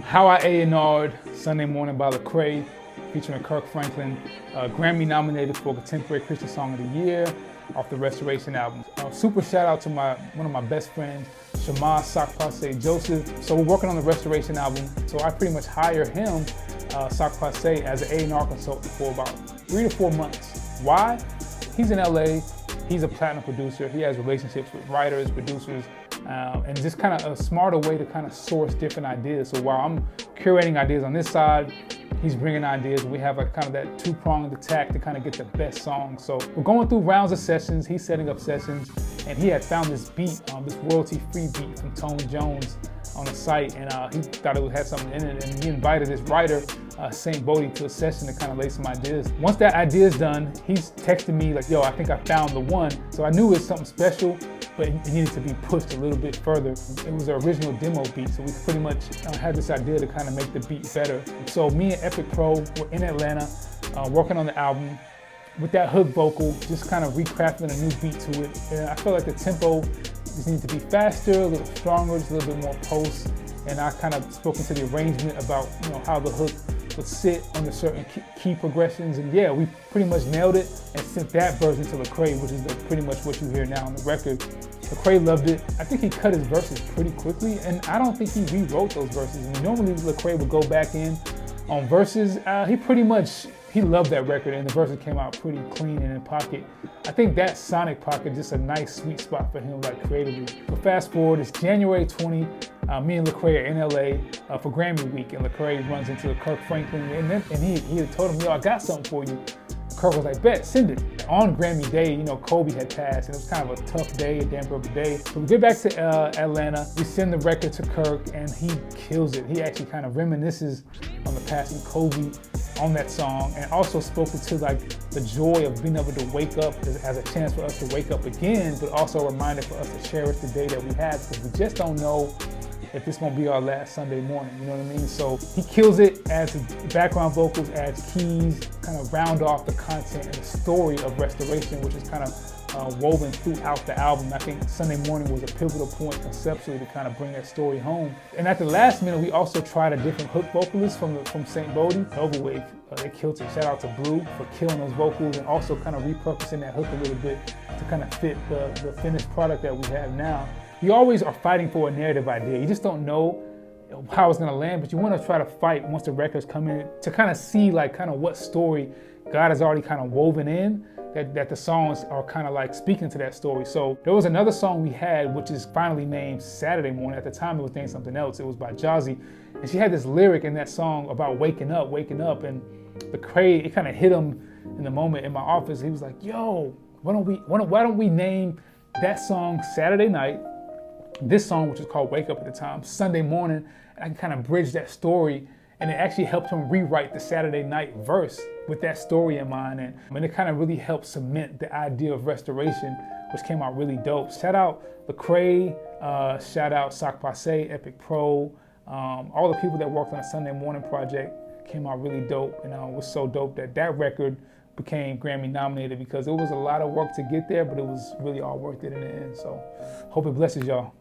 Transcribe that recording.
How I A&R'd Sunday Morning by Lecrae, featuring Kirk Franklin, Grammy nominated for Contemporary Christian Song of the Year off the Restoration album. Super shout out to one of my best friends, Ashaun Sock Passe Joseph. So we're working on the Restoration album, so I pretty much hire him, Sock Passe, as an A&R consultant for about 3 to 4 months. Why? He's in LA, he's a platinum producer, he has relationships with writers, producers, and just kind of a smarter way to kind of source different ideas. So while I'm curating ideas on this side, he's bringing ideas. We have like kind of that two-pronged attack to kind of get the best song. So we're going through rounds of sessions, he's setting up sessions, and he had found this beat, this royalty-free beat from Tone Jones on the site, and he thought it had something in it, and he invited his writer, St. Bodie, to a session to kind of lay some ideas. Once that idea is done, he's texting me like, yo, I think I found the one. So I knew it was something special, but it needed to be pushed a little bit further. It was an original demo beat, so we pretty much had this idea to kind of make the beat better. So me and Epic Pro were in Atlanta working on the album with that hook vocal, just kind of recrafting a new beat to it. And I felt like the tempo just needed to be faster, a little stronger, just a little bit more post. And I kind of spoke into the arrangement about how the hook would sit under certain key progressions. And yeah, we pretty much nailed it and sent that version to Lecrae, which is pretty much what you hear now on the record. Lecrae loved it. I think he cut his verses pretty quickly, and I don't think he rewrote those verses. And normally Lecrae would go back in on verses. He loved that record, and the verses came out pretty clean and in pocket. I think that sonic pocket is just a nice sweet spot for him, like creatively. So fast forward, it's January 20. Me and Lecrae are in LA for Grammy week, and Lecrae runs into Kirk Franklin, and he had told him, yo, I got something for you. Kirk was like, bet, send it. On Grammy Day, Kobe had passed, and it was kind of a tough day, a damn broken day. So we get back to Atlanta, we send the record to Kirk, and he kills it. He actually kind of reminisces on the passing Kobe on that song, and also spoke to like the joy of being able to wake up as a chance for us to wake up again, but also a reminder for us to cherish the day that we had, because we just don't know if this won't be our last Sunday morning, you know what I mean? So he kills it, adds background vocals, adds keys, kind of round off the content and the story of Restoration, which is kind of woven throughout the album. I think Sunday Morning was a pivotal point conceptually to kind of bring that story home. And at the last minute, we also tried a different hook vocalist from St. Bodie, Overwave. They killed it. Shout out to Blue for killing those vocals and also kind of repurposing that hook a little bit to kind of fit the finished product that we have now. You always are fighting for a narrative idea. You just don't know how it's gonna land, but you wanna try to fight once the records come in to kind of see like kind of what story God has already kind of woven in, that the songs are kind of like speaking to that story. So there was another song we had, which is finally named Saturday Morning. At the time it was named something else. It was by Jazzy. And she had this lyric in that song about waking up. And Lecrae, it kind of hit him in the moment in my office. He was like, yo, why don't we name that song Saturday Night, this song, which is called Wake Up at the time, Sunday Morning. I can kind of bridge that story, and it actually helped him rewrite the Saturday Night verse with that story in mind, and it kind of really helped cement the idea of Restoration, which came out really dope. Shout out Lecrae, shout out Sock Passe, Epic Pro, all the people that worked on the Sunday Morning project came out really dope, and it was so dope that record became Grammy nominated, because it was a lot of work to get there, but it was really all worth it in the end. So hope it blesses y'all.